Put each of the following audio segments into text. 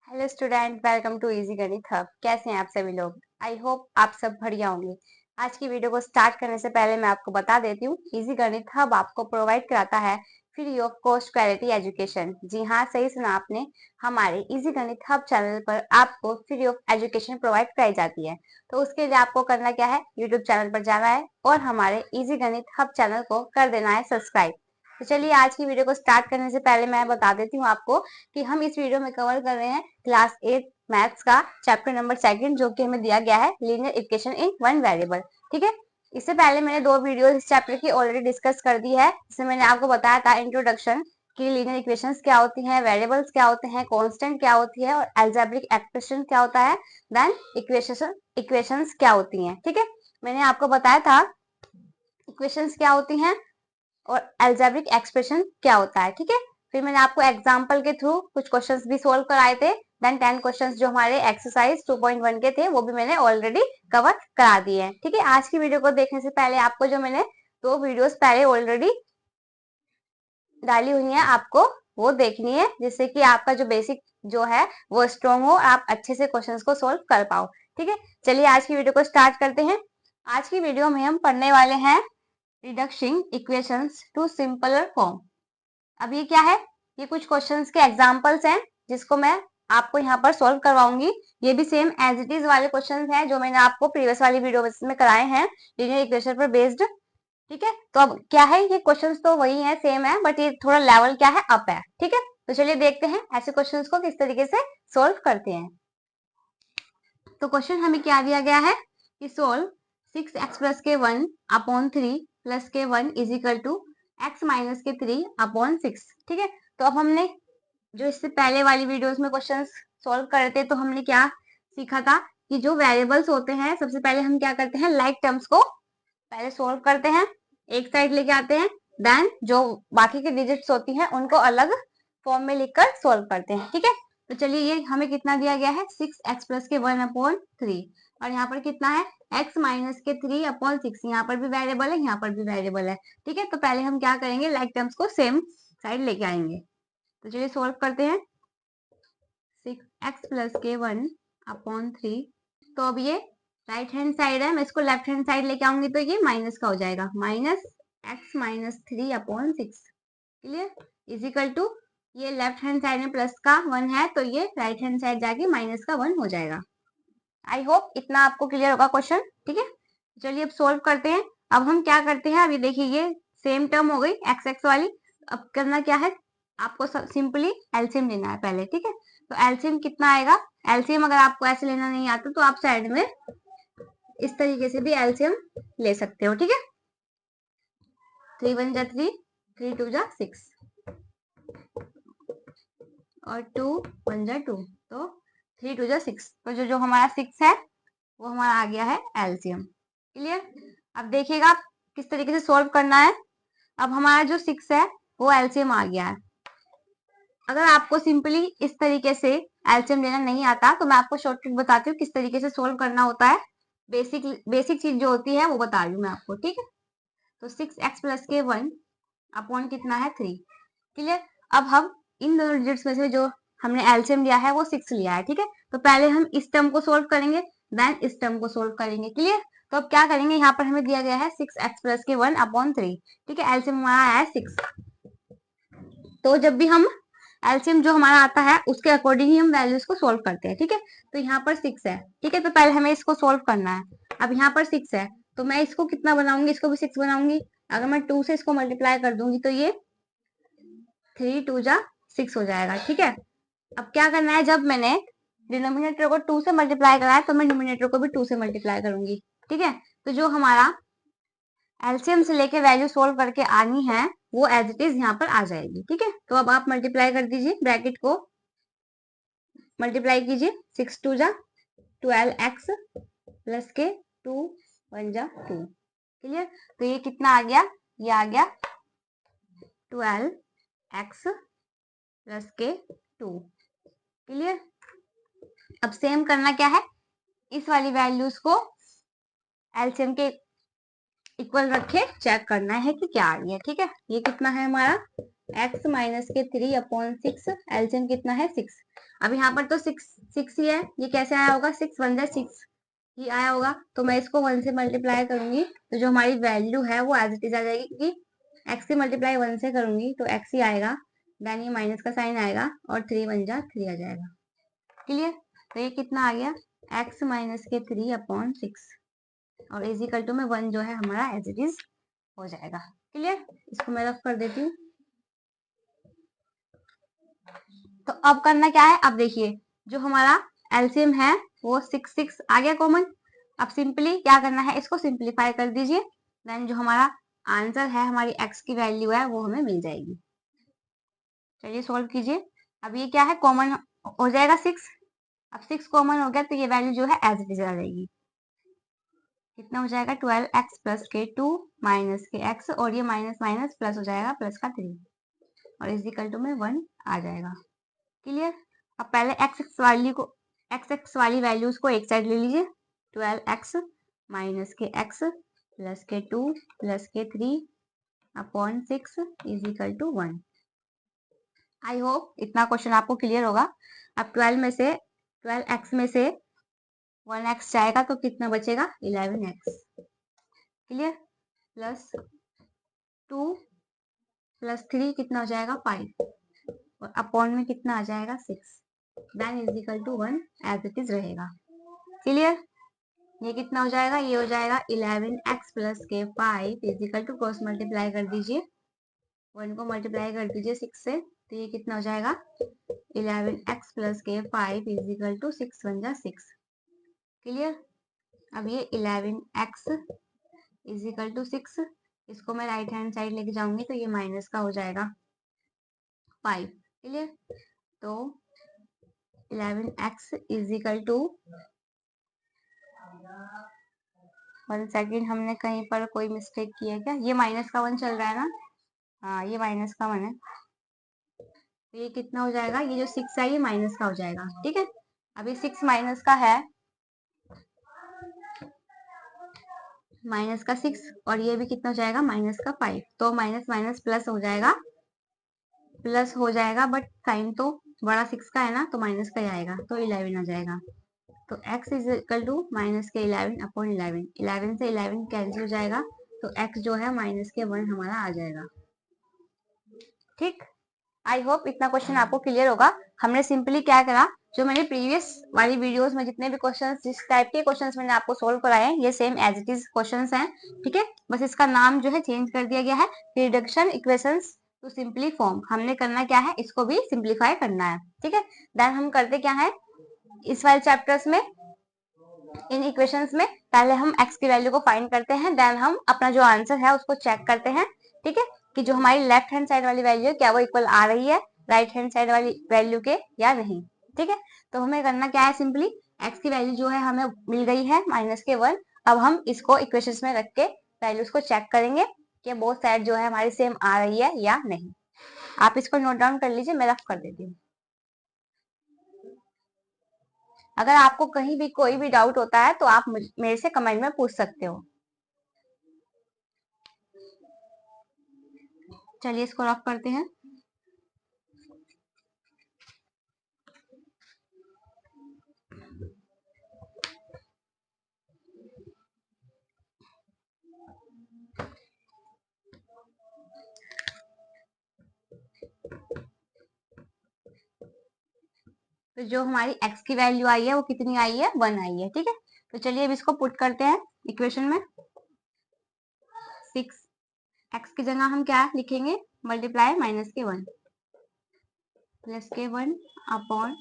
Hello student, welcome to easy Ganit hub. कैसे हैं आप सभी लोग? आई होप आप सब बढ़िया होंगे। आज की वीडियो को स्टार्ट करने से पहले मैं आपको बता देती हूँ, इजी गणित हब आपको प्रोवाइड कराता है free of cost quality education. जी हाँ, सही सुना आपने। हमारे इजी गणित हब चैनल पर आपको फ्री ऑफ एजुकेशन प्रोवाइड कराई जाती है। तो उसके लिए आपको करना क्या है, यूट्यूब चैनल पर जाना है और हमारे इजी गणित हब चैनल को कर देना है सब्सक्राइब। तो चलिए आज की वीडियो को स्टार्ट करने से पहले मैं बता देती हूँ आपको कि हम इस वीडियो में कवर कर रहे हैं क्लास 8 मैथ्स का चैप्टर नंबर 2, जो कि हमें दिया गया है linear equation in one variable. ठीक है, इससे पहले मैंने 2 वीडियो इस चैप्टर की ऑलरेडी डिस्कस कर दी है, जिसमें मैंने आपको बताया था इंट्रोडक्शन कि लीनियर इक्वेशंस क्या होती हैं, वेरिएबल्स क्या होते हैं, कांस्टेंट क्या होती है और अलजेब्रिक एक्सप्रेशन क्या होता है, देन इक्वेशंस क्या होती हैं। ठीक है, मैंने आपको बताया था इक्वेशंस क्या होती हैं और अलजेब्रिक एक्सप्रेशन क्या होता है। ठीक है, फिर मैंने आपको एग्जांपल के थ्रू कुछ क्वेश्चंस भी सोल्व कराए थे। देन 10 क्वेश्चंस जो हमारे एक्सरसाइज 2.1 के थे वो भी मैंने ऑलरेडी कवर करा दिए हैं। ठीक है, आज की वीडियो को देखने से पहले आपको जो मैंने 2 वीडियोस पहले ऑलरेडी डाली हुई है आपको वो देखनी है, जिससे कि आपका जो बेसिक जो है वो स्ट्रॉन्ग हो, आप अच्छे से क्वेश्चंस को सोल्व कर पाओ। ठीक है, चलिए आज की वीडियो को स्टार्ट करते हैं। आज की वीडियो में हम पढ़ने वाले हैं रिडक्शिंग इक्वेशंस टू सिंपलर फॉर्म। अब ये क्या है, ये कुछ क्वेश्चंस के एग्जांपल्स हैं जिसको मैं आपको यहाँ पर सॉल्व करवाऊंगी। ये भी सेम एज इट इज वाले क्वेश्चंस हैं जो मैंने आपको प्रीवियस वाली वीडियो में कराए हैं लीनियर इक्वेशन पर बेस्ड। ठीक है, तो अब क्या है, ये क्वेश्चंस तो वही है, सेम है, बट ये थोड़ा लेवल क्या है, अप है। ठीक है, तो चलिए देखते हैं ऐसे क्वेश्चंस को किस तरीके से सोल्व करते हैं। तो क्वेश्चन हमें क्या दिया गया है कि सोल्व 6x प्लस के 1 अपॉन 3 प्लस के 1 is equal to x minus के 3 अपॉन 6। ठीक है, तो अब हमने जो इससे पहले वाली वीडियोस में क्वेश्चंस सॉल्व करे थे, तो हमने क्या सीखा था कि जो वेरिएबल्स होते हैं सबसे पहले हम क्या करते हैं, लाइक टर्म्स को पहले सोल्व करते हैं, एक साइड लेके आते हैं, देन जो बाकी के डिजिट्स होती हैं उनको अलग फॉर्म में लिखकर सोल्व करते हैं। ठीक है, तो चलिए ये हमें कितना दिया गया है, 6x प्लस के 1 अपॉन 3 और यहाँ पर कितना है x माइनस के 3 अपॉन 6। यहाँ पर भी वेरिएबल है, यहाँ पर भी वेरिएबल है। ठीक है, तो पहले हम क्या करेंगे, लाइक टर्म्स को सेम साइड लेके आएंगे। तो चलिए सोल्व करते हैं। 6x प्लस के 1 अपॉन 3, तो अब ये राइट हैंड साइड है, मैं इसको लेफ्ट हैंड साइड लेके आऊंगी तो ये माइनस का हो जाएगा, minus x minus 3 upon 6। Clear, is equal to ये लेफ्ट हैंड साइड में प्लस का 1 है तो ये राइट हैंड साइड जाके माइनस का 1 हो जाएगा। आई होप इतना आपको क्लियर होगा क्वेश्चन। ठीक है, चलिए अब सोल्व करते हैं। अब हम क्या करते हैं, अभी देखिए ये सेम टर्म हो गई एक्स एक्स वाली। अब करना क्या है, आपको सिंपली एलसीएम लेना है पहले। ठीक है, तो एलसीएम कितना आएगा, एलसीएम अगर आपको ऐसे लेना नहीं आता तो आप साइड में इस तरीके से भी एलसीएम ले सकते हो। ठीक है, 3 1 जा 3, 3 2 जा 6 और 2 1 जा 2, तो 3 2 जा 6। तो जो जो हमारा 6 है वो हमारा आ गया है एलसीएम। क्लियर, अब देखिएगा किस तरीके से सोल्व करना है। अब हमारा जो 6 है वो एलसीएम आ गया है। अगर आपको सिंपली इस तरीके से एलसीएम लेना नहीं आता तो मैं आपको शॉर्टकट बताती हूँ किस तरीके से सोल्व करना होता है। बेसिक बेसिक चीज जो होती है वो बता रही हूँ मैं आपको। ठीक है, तो 6x प्लस के 1 अपॉन कितना है 3। क्लियर, अब हम इन दोनों डिजिट्स में से जो हमने एलसीएम लिया है वो 6 लिया है। ठीक है, तो पहले हम इस टर्म को सोल्व करेंगे, देन इस टर्म को सोल्व करेंगे। क्लियर, तो अब क्या करेंगे, यहाँ पर हमें दिया गया है 6x प्लस के 1 अपॉन 3। ठीक है, एलसीएम हमारा आया है 6। तो जब भी हम एलसीएम जो हमारा आता है उसके अकॉर्डिंग ही हम वैल्यूज को सोल्व करते हैं। ठीक है, तो यहाँ पर 6 है। ठीक है, तो पहले हमें इसको सोल्व करना है। अब यहाँ पर 6 है तो मैं इसको कितना बनाऊंगी, इसको भी 6 बनाऊंगी। अगर मैं 2 से इसको मल्टीप्लाई कर दूंगी तो ये 3 2 जा 6 हो जाएगा। ठीक है, अब क्या करना है, जब मैंने डिनोमिनेटर को 2 से मल्टीप्लाई करा है तो मैं न्यूमिनेटर को भी 2 से मल्टीप्लाई करूंगी। ठीक है, तो जो हमारा एलसीएम से लेके वैल्यू सोल्व करके आनी है वो एज इट इज यहाँ पर आ जाएगी। ठीक है, तो अब आप मल्टीप्लाई कर दीजिए, ब्रैकेट को मल्टीप्लाई कीजिए। 6 2 जा 12x प्लस के 2 1 जा 2। क्लियर, तो ये कितना आ गया, ये आ गया 12x प्लस के 2। क्लियर, अब सेम करना क्या है, इस वाली वैल्यूज को एलसीएम के इक्वल रख के चेक करना है कि क्या आ रही है। ठीक है, ये कितना है हमारा x माइनस के 3 अपॉन 6, एलसीएम कितना है 6। अब यहाँ पर तो सिक्स ही है, ये कैसे आया होगा, 6 1 6 ही आया होगा। तो मैं इसको 1 से मल्टीप्लाई करूंगी तो जो हमारी वैल्यू है वो एज इट इज आ जाएगी, क्योंकि x से मल्टीप्लाई 1 से करूंगी तो x ही आएगा, देन ये माइनस का साइन आएगा और 3 1 जा 3 आ जाएगा। क्लियर? तो ये कितना आ गया, x माइनस के 3/6 और इज इक्वल टू में 1 जो है हमारा एज इट इज हो जाएगा। क्लियर? इसको मैं रफ कर देती हूँ। तो अब करना क्या है, अब देखिए जो हमारा एलसीएम है वो 6 6 आ गया कॉमन। अब सिंपली क्या करना है, इसको सिंपलीफाई कर दीजिए, देन जो हमारा आंसर है, हमारी x की वैल्यू है वो हमें मिल जाएगी। चलिए सॉल्व कीजिए। अब ये क्या है, कॉमन हो जाएगा 6। अब 6 कॉमन हो गया तो ये वैल्यू जो है एज इट इज आ जाएगी। कितना हो जाएगा, 12x प्लस के 2 माइनस के x, और ये माइनस माइनस प्लस हो जाएगा, प्लस का 3 और इज इक्वल टू में 1 आ जाएगा। क्लियर? अब पहले x वाली वैल्यूज को एक साइड ले लीजिए, 12x माइनस के x प्लस के 2 प्लस के 3/6 is equal to 1। I hope इतना क्वेश्चन आपको क्लियर होगा। अब 12x में से 1x जाएगा तो कितना बचेगा, 11x। क्लियर? प्लस 2 प्लस 3 कितना हो जाएगा, 5 और अपॉन में कितना आ जाएगा, 6, then is equal to 1 as it is रहेगा। क्लियर? ये कितना हो जाएगा, ये हो जाएगा 11x प्लस के 5 is equal to, cross multiply कर दीजिए, 1 को मल्टीप्लाई कर दीजिए 6 से, तो ये कितना हो जाएगा, 11x प्लस के 5 इज इक्वल टू 6 1 जा 6। क्लियर? अब ये 11x इज इक्वल टू 6, इसको मैं राइट हैंड साइड लेके जाऊंगी तो ये माइनस का हो जाएगा 5। क्लियर? तो 11x is equal to, 1 second, हमने कहीं पर कोई मिस्टेक की है क्या, ये माइनस का 1 चल रहा है ना, हाँ ये माइनस का 1 है, तो ये कितना हो जाएगा, ये जो 6 है ये माइनस का हो जाएगा। ठीक है? अभी 6 माइनस का है, माइनस का 6, और ये भी कितना हो जाएगा, माइनस का 5, तो माइनस माइनस प्लस हो जाएगा, बट साइन तो बड़ा 6 का है ना, तो माइनस का ही आएगा, तो 11 आ जाएगा। तो x is equal to minus के 11/11, 11 से 11 कैंसिल हो जाएगा, तो x जो है माइनस के 1 हमारा आ जाएगा। ठीक? आई होप इतना क्वेश्चन आपको क्लियर होगा। हमने सिंपली क्या करा, जो मैंने प्रीवियस वाली वीडियोस में जितने भी क्वेश्चंस, जिस टाइप के क्वेश्चंस मैंने आपको सोल्व कराए हैं, ये same as it is questions हैं। ठीक है? बस इसका नाम जो है चेंज कर दिया गया है, reduction equations to simply form. हमने करना क्या है, इसको भी सिंप्लीफाई करना है। ठीक है? देन हम करते क्या है, इस वाले चैप्टर्स में, इन इक्वेशंस में पहले हम x की वैल्यू को फाइंड करते हैं, देन हम अपना जो आंसर है उसको चेक करते हैं। ठीक है? कि जो हमारी लेफ्ट हैंड साइड वाली वैल्यू है क्या वो इक्वल आ रही है राइट हैंड साइड वाली वैल्यू के या नहीं। ठीक है? तो हमें करना क्या है, सिंपली x की वैल्यू जो है हमें मिल गई है माइनस के 1। अब हम इसको इक्वेशंस में रख के वैल्यूज को चेक करेंगे कि बोथ साइड जो है हमारी सेम आ रही है या नहीं। आप इसको नोट डाउन कर लीजिए, मैं रफ कर देती हूँ। अगर आपको कहीं भी कोई भी डाउट होता है तो आप मेरे से कमेंट में पूछ सकते हो। चलिए इसको रफ करते हैं। तो जो हमारी x की वैल्यू आई है वो कितनी आई है, 1 आई है। ठीक है? तो चलिए अब इसको पुट करते हैं इक्वेशन में। 6 x की जगह हम क्या लिखेंगे, मल्टीप्लाई माइनस के 1 प्लस के 1/3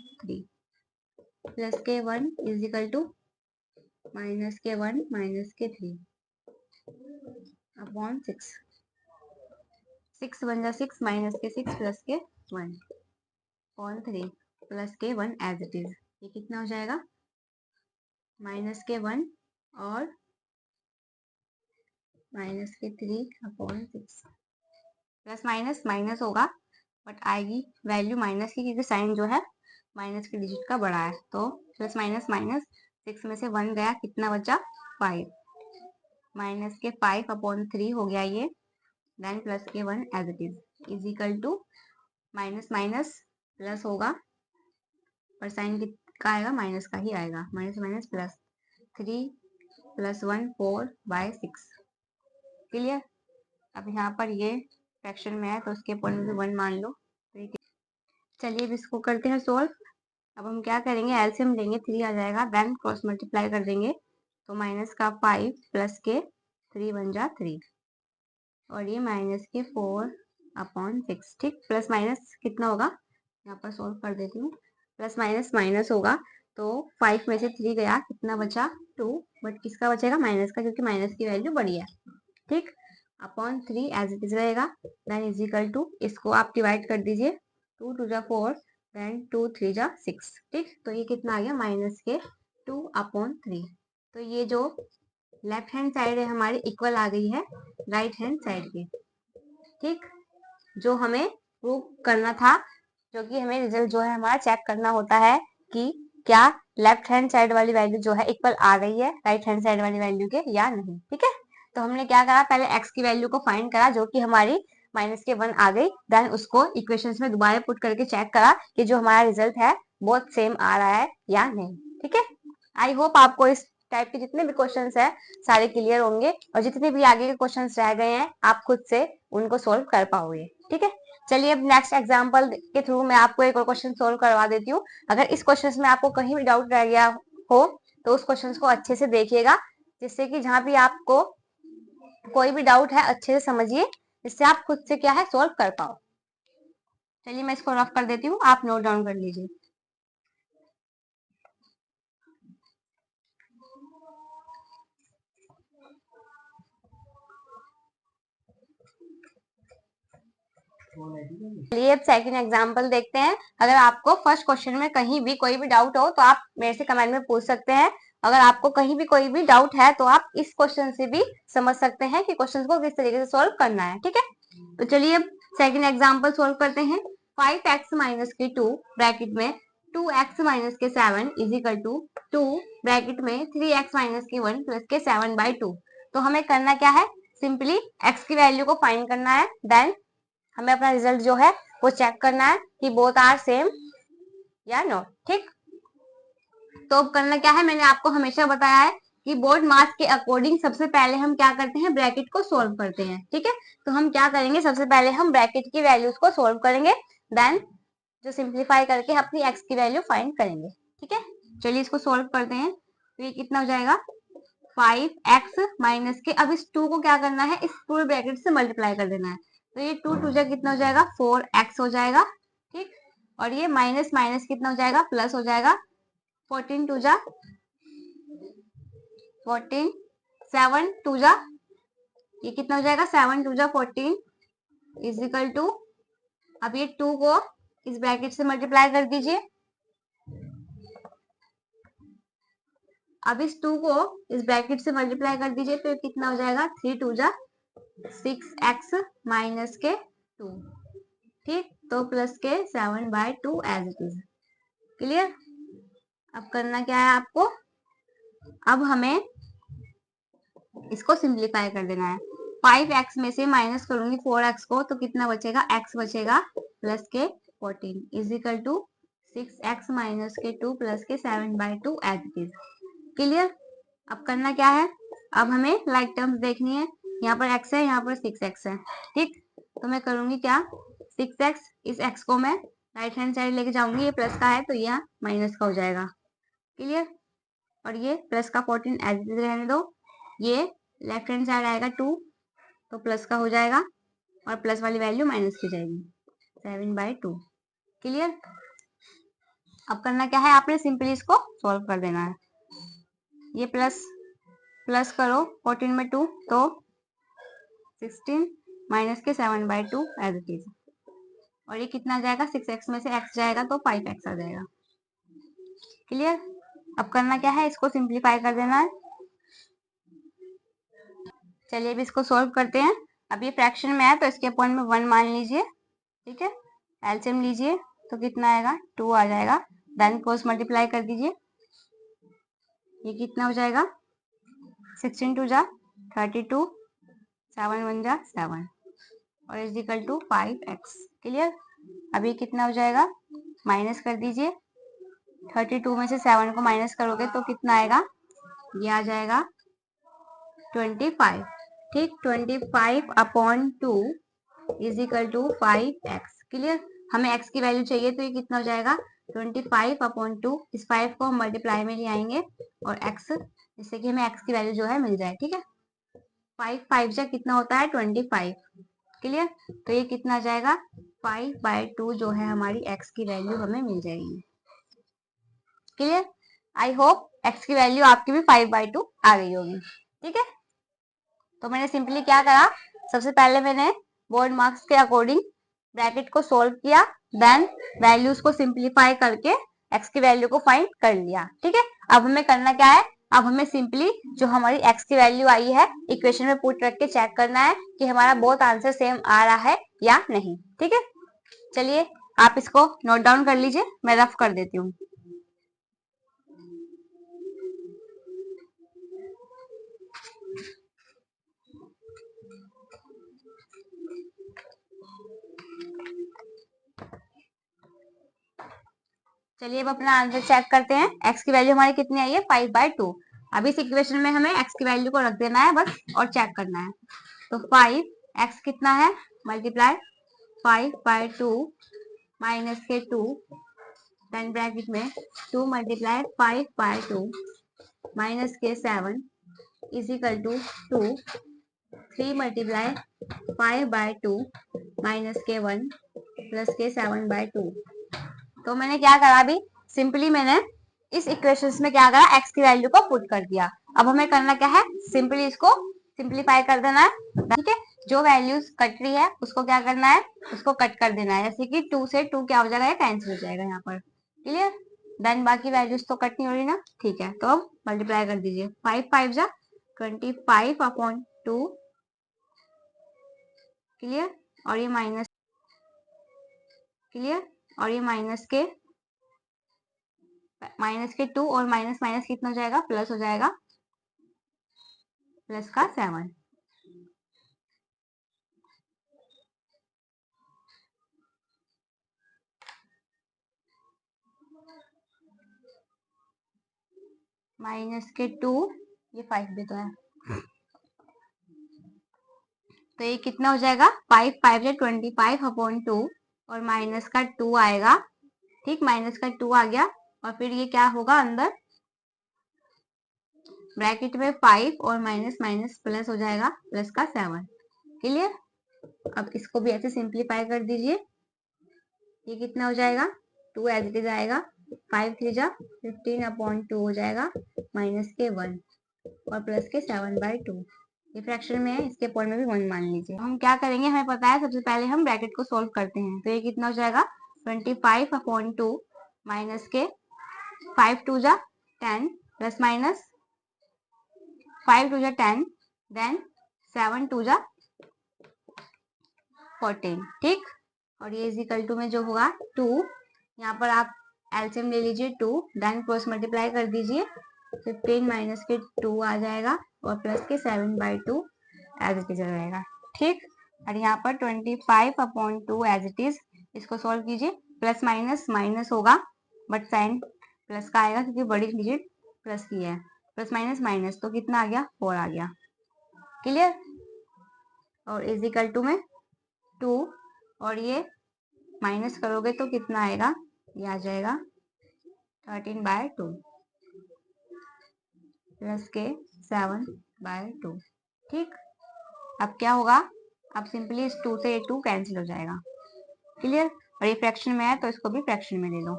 प्लस के 1 इज इक्वल टू माइनस के 1 माइनस के 3/6। 6 1 जा 6 माइनस के 6 प्लस के 1/3 प्लस के 1 एज इट इज। ये कितना हो जाएगा, माइनस के 1 और माइनस के 3/6। प्लस माइनस माइनस होगा बट आएगी वैल्यू माइनस की, क्योंकि साइन जो है माइनस के डिजिट का बड़ा है। तो प्लस माइनस माइनस, 6 में से 1 गया, कितना बचा, 5, माइनस के 5/3 हो गया ये, देन प्लस के 1 as it is equal to minus minus plus होगा, और साइन का आएगा माइनस का ही आएगा, माइनस माइनस प्लस, 3 + 1 4/6। क्लियर। अब यहाँ पर ये फ्रैक्शन में है तो उसके पॉइंट में 1 मान लो। चलिए अब इसको करते हैं सोल्व। अब हम क्या करेंगे, एलसीएम लेंगे, 3 आ जाएगा, देन क्रॉस मल्टीप्लाई कर देंगे तो माइनस का 5 प्लस के 3 बन जा 3 और ये माइनस के 4/6। ठीक, प्लस माइनस कितना होगा, यहाँ पर सोल्व कर देती हूँ। प्लस माइनस माइनस होगा तो 5 में से 3 गया, कितना बचा 2, बट किसका बचेगा, माइनस का, क्योंकि माइनस की वैल्यू बड़ी है। ठीक, अपॉन 3 एज इट इज रहेगा, देन इज इक्वल टू, इसको आप डिवाइड कर दीजिए, 2 2 जा 4, देन 2 3 जा 6। ठीक, तो ये कितना आ गया, माइनस के 2/3। तो ये जो लेफ्ट हैंड साइड है हमारी इक्वल आ गई है राइट हैंड साइड के। ठीक, जो हमें प्रूव करना था, जो कि हमें रिजल्ट जो है हमारा चेक करना होता है कि क्या लेफ्ट हैंड साइड वाली वैल्यू जो है इक्वल आ रही है राइट हैंड साइड वाली वैल्यू के या नहीं। ठीक है, तो हमने क्या करा, पहले x की वैल्यू को फाइंड करा जो कि हमारी माइनस के 1 आ गई, देन उसको इक्वेशंस में दोबारा पुट करके चेक करा कि जो हमारा रिजल्ट है वो सेम आ रहा है या नहीं। ठीक है, आई होप आपको इस टाइप के जितने भी क्वेश्चंस है सारे क्लियर होंगे और जितने भी आगे के क्वेश्चंस रह गए हैं आप खुद से उनको सोल्व कर पाओगे। ठीक है, चलिए अब नेक्स्ट एग्जांपल के थ्रू मैं आपको एक और क्वेश्चन सोल्व करवा देती हूँ। अगर इस क्वेश्चन में आपको कहीं भी डाउट रह गया हो तो उस क्वेश्चन को अच्छे से देखिएगा, जिससे कि जहां भी आपको कोई भी डाउट है अच्छे से समझिए, जिससे आप खुद से क्या है सोल्व कर पाओ। चलिए मैं इसको रफ कर देती हूँ, आप नोट डाउन कर लीजिए। चलिए अब सेकंड एग्जांपल देखते हैं। अगर आपको फर्स्ट क्वेश्चन में कहीं भी कोई भी डाउट हो तो आप मेरे से कमेंट में पूछ सकते हैं। अगर आपको कहीं भी कोई भी डाउट है तो आप इस क्वेश्चन से भी समझ सकते हैं कि क्वेश्चन को किस तरीके से सोल्व करना है। ठीक है, तो चलिए अब सेकंड एग्जांपल सोल्व करते हैं। 5x माइनस के 2 ब्रैकेट में 2x माइनस के 7 इज इक्वल टू 2 ब्रैकेट में 3x माइनस के 1 प्लस के 7/2। तो हमें करना क्या है, सिंपली x की वैल्यू को फाइंड करना है, देन हमें अपना रिजल्ट जो है वो चेक करना है कि बोथ आर सेम या नो। ठीक, तो अब करना क्या है, मैंने आपको हमेशा बताया है कि बोर्ड मास के अकॉर्डिंग सबसे पहले हम क्या करते हैं, ब्रैकेट को सोल्व करते हैं। ठीक है, तो हम क्या करेंगे, सबसे पहले हम ब्रैकेट की वैल्यूज को सोल्व करेंगे, देन जो सिंप्लीफाई करके अपनी एक्स की वैल्यू फाइंड करेंगे। ठीक है, चलिए इसको सोल्व करते हैं। तो ये कितना हो जाएगा, 5x माइनस के, अब इस 2 को क्या करना है, इस पूरे ब्रैकेट से मल्टीप्लाई कर देना है। तो ये 2 2 जा कितना हो जाएगा, 4x हो जाएगा। ठीक, और ये माइनस माइनस कितना हो जाएगा, प्लस हो जाएगा, 14 2 जा 14, 7 2 जा, ये कितना हो जाएगा, 7 2 जा 14 इज इक्वल टू, अब ये 2 को इस ब्रैकेट से मल्टीप्लाई कर दीजिए। अब इस 2 को इस ब्रैकेट से मल्टीप्लाई कर दीजिए तो कितना हो जाएगा, 3 2 जा 6x माइनस के 2। ठीक, तो प्लस के 7/2 एज इट इज। क्लियर। अब करना क्या है आपको, अब हमें इसको सिंप्लीफाई कर देना है। 5x में से माइनस करूंगी 4x को तो कितना बचेगा, x बचेगा प्लस के 14 is equal to 6x minus के 2 प्लस के 7/2 एज इट इज। क्लियर। अब करना क्या है, अब हमें लाइक टर्म्स देखनी है, यहाँ पर x है, यहाँ पर 6x है। ठीक, तो मैं करूंगी क्या, 6x, इस x को मैं राइट हैंड साइड लेके जाऊंगी, ये प्लस का है तो यह माइनस का हो जाएगा। क्लियर, और ये प्लस का 14 एज इट इज रहने दो, ये लेफ्ट हैंड साइड आएगा 2 तो प्लस का हो जाएगा और प्लस वाली वैल्यू माइनस की जाएगी, 7/2। क्लियर। अब करना क्या है, आपने सिंपली इसको सॉल्व कर देना है। ये प्लस प्लस करो 14 में 2 तो 16 माइनस के 7/2 एज इट इज, और ये कितना जाएगा, 6x में से x जाएगा तो 5x आ जाएगा। क्लियर। अब करना क्या है, इसको सिंप्लीफाई कर देना है। चलिए अब इसको सॉल्व करते हैं। अब ये फ्रैक्शन में है तो इसके पॉइंट में 1 मान लीजिए। ठीक है, एलसीएम लीजिए तो कितना आएगा, 2 आ जाएगा, देन क्रॉस मल्टीप्लाई कर दीजिए, ये कितना हो जाएगा, 16 2 जा 32, 7 1 जा 7 और is equal to 5x। Clear. अब ये कितना हो जाएगा, माइनस कर दीजिए, 32 में से 7 को माइनस करोगे तो कितना आएगा, ये आ जाएगा 25। ठीक, 25/2 is equal to 5x। Clear, हमें x की वैल्यू चाहिए तो ये कितना हो जाएगा 25/2। इस 5 को हम मल्टीप्लाई में ले आएंगे और x, जिससे कि हमें x की वैल्यू जो है मिल जाए। ठीक है, 5 5 जा कितना होता है 25। क्लियर, तो ये कितना आ जाएगा 5/2 जो है हमारी x की वैल्यू हमें मिल जाएगी। क्लियर, आई होप x की वैल्यू आपकी भी 5/2 आ गई होगी। ठीक है, तो मैंने सिंपली क्या करा, सबसे पहले मैंने बोर्ड मार्क्स के अकॉर्डिंग ब्रैकेट को सोल्व किया, देन वैल्यूज को सिंप्लीफाई करके x की वैल्यू को फाइंड कर लिया। ठीक है, अब हमें करना क्या है, अब हमें सिंपली जो हमारी x की वैल्यू आई है इक्वेशन में पुट रख के चेक करना है कि हमारा बोथ आंसर सेम आ रहा है या नहीं। ठीक है, चलिए आप इसको नोट डाउन कर लीजिए, मैं रफ कर देती हूँ। चलिए अब अपना आंसर चेक करते हैं। x की वैल्यू हमारी कितनी आई है 5/2। अब इस इक्वेशन में हमें x की वैल्यू को रख देना है बस और चेक करना है। तो 5x कितना है, मल्टीप्लाई 5/2 माइनस के 2, देन ब्रैकेट में 2 मल्टीप्लाई 5/2 माइनस के 7 is equal to 2, 3 multiply 5/2 minus के 1 प्लस के 7/2। तो मैंने क्या करा, अभी सिंपली मैंने इस इक्वेशंस में क्या करा, x की वैल्यू को पुट कर दिया। अब हमें करना क्या है, सिंपली इसको सिंप्लीफाई कर देना है। ठीक है, जो वैल्यूज कट रही है उसको क्या करना है, उसको कट कर देना है। जैसे कि 2 से 2 क्या हो जाएगा, ये कैंसिल हो जाएगा यहाँ पर। क्लियर, देन बाकी वैल्यूज तो कट नहीं हो रही ना। ठीक है, तो अब मल्टीप्लाई कर दीजिए, 5 5 जा 25/2। क्लियर, और ये माइनस, क्लियर, और ये माइनस के 2 और माइनस माइनस कितना हो जाएगा, प्लस हो जाएगा, प्लस का 7। माइनस के 2, ये 5 भी तो है, तो ये कितना हो जाएगा 5 5 से 25/2 और माइनस का 2 आएगा। ठीक, माइनस का 2 आ गया और फिर ये क्या होगा, अंदर ब्रैकेट में 5 और माइनस माइनस प्लस हो जाएगा, प्लस का 7। क्लियर, अब इसको भी ऐसे सिंप्लीफाई कर दीजिए। ये कितना हो जाएगा, 2 एज इट इज आएगा, 5 3 जा 15/2 हो जाएगा, माइनस के 1 और प्लस के 7/2। ये फ्रैक्शन में है, इसके पॉइंट में भी 1 मान लीजिए। हम क्या करेंगे, हमें पता है सबसे पहले हम ब्रैकेट को सोल्व करते हैं। तो ये कितना हो जाएगा 25/2 माइनस के 5 2 जा 10 प्लस माइनस 5 2 जा 10, देन 7 2 जा 14। ठीक, और ये इज इक्वल टू में जो होगा 2, यहाँ पर आप एलसीएम ले लीजिए 2, देन क्रॉस मल्टीप्लाई कर दीजिए, 15 माइनस के 2 आ जाएगा और प्लस के 7/2 एज इट इज रहेगा। ठीक, और यहाँ पर 25/2 एज इट इज, इसको सॉल्व कीजिए। प्लस माइनस माइनस होगा बट साइन प्लस का आएगा क्योंकि बड़ी डिजिट प्लस की है। प्लस माइनस माइनस तो कितना आ गया, 4 आ गया। क्लियर, और इज इक्वल टू में 2 और ये माइनस करोगे तो कितना आएगा, ये आ जाएगा 13/2 प्लस के 7/2। ठीक, अब क्या होगा, अब सिंपली इस 2 से ये 2 कैंसिल हो जाएगा। क्लियर, और ये फ्रैक्शन में है तो इसको भी फ्रैक्शन में ले लो।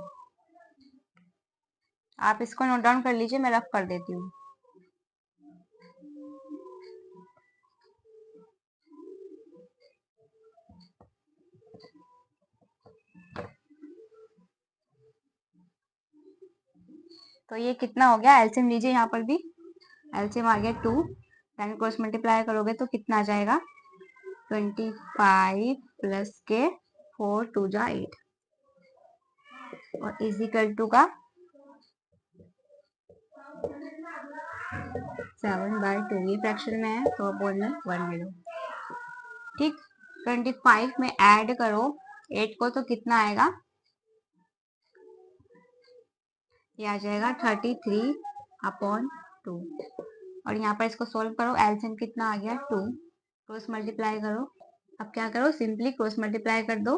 आप इसको नोट डाउन कर लीजिए, मैं रफ कर देती हूँ। तो ये कितना हो गया, एलसीएम लीजिए, यहाँ पर भी एलसीएम आ गया 2, देन क्रॉस मल्टीप्लाई करोगे तो कितना आ जाएगा 25 प्लस के 4 2 जा 8 और इज इक्वल टू का 7/2। ये फ्रैक्शन में है तो अपोन में 1 ले लो। ठीक, 25 में ऐड करो 8 को तो कितना आएगा ये आ जाएगा 33/2। और यहाँ पर इसको सोल्व करो, एलसीएम कितना आ गया 2, क्रॉस मल्टीप्लाई करो। अब क्या करो, सिंपली क्रॉस मल्टीप्लाई कर दो।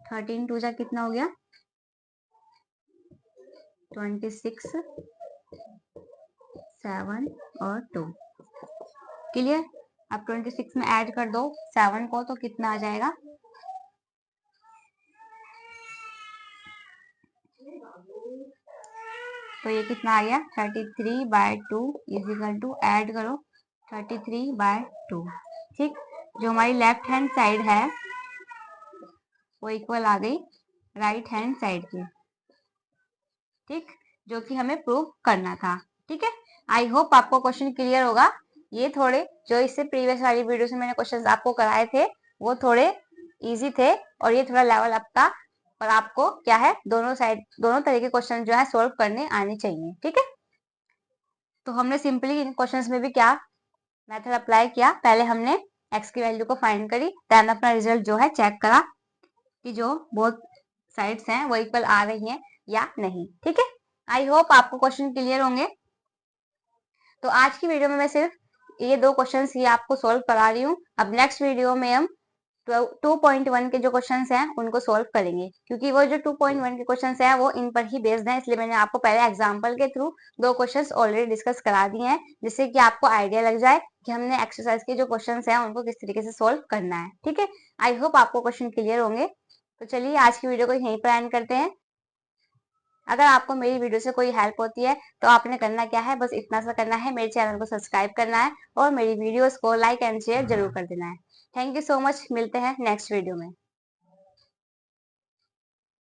13 2 जा कितना हो गया 26, 7 और 2। क्लियर। अब 26 में ऐड कर दो 7 को, तो कितना आ जाएगा, तो ये कितना आ गया 33/2 इजिकल टू, ऐड करो 33/2। ठीक। जो हमारी लेफ्ट हैंड साइड है वो इक्वल आ गई राइट हैंड साइड के। ठीक, जो कि हमें प्रूव करना था। ठीक है, आई होप आपको क्वेश्चन क्लियर होगा। ये थोड़े जो इससे प्रीवियस वाली वीडियो से मैंने क्वेश्चंस आपको कराए थे वो थोड़े इजी थे, और ये थोड़ा लेवल अप था। पर आपको क्या है, दोनों तरह के क्वेश्चन जो है सोल्व करने आने चाहिए। ठीक है, तो हमने सिंपली इन क्वेश्चंस में भी क्या मेथड अप्लाई किया, पहले हमने x की वैल्यू को फाइंड करी, देन अपना रिजल्ट जो है चेक करा कि जो बोथ साइड्स हैं वो इक्वल आ रही हैं या नहीं। ठीक है, आई होप आपको क्वेश्चन क्लियर होंगे। तो आज की वीडियो में मैं सिर्फ ये 2 क्वेश्चंस ही आपको सोल्व करा रही हूँ। अब नेक्स्ट वीडियो में हम 2.1 के जो क्वेश्चंस हैं उनको सोल्व करेंगे, क्योंकि वो जो 2.1 के क्वेश्चंस हैं वो इन पर ही बेस्ड हैं, इसलिए मैंने आपको पहले एग्जांपल के थ्रू 2 क्वेश्चंस ऑलरेडी डिस्कस करा दिए हैं, जिससे कि आपको आइडिया लग जाए कि हमने एक्सरसाइज के जो क्वेश्चंस हैं उनको किस तरीके से सोल्व करना है। ठीक है, आई होप आपको क्वेश्चन क्लियर होंगे। तो चलिए आज की वीडियो को यहीं पर एंड करते हैं। अगर आपको मेरी वीडियो से कोई हेल्प होती है तो आपने करना क्या है, बस इतना सा करना है, मेरे चैनल को सब्सक्राइब करना है और मेरी वीडियोस को लाइक एंड शेयर जरूर कर देना है। थैंक यू सो मच, मिलते हैं नेक्स्ट वीडियो में।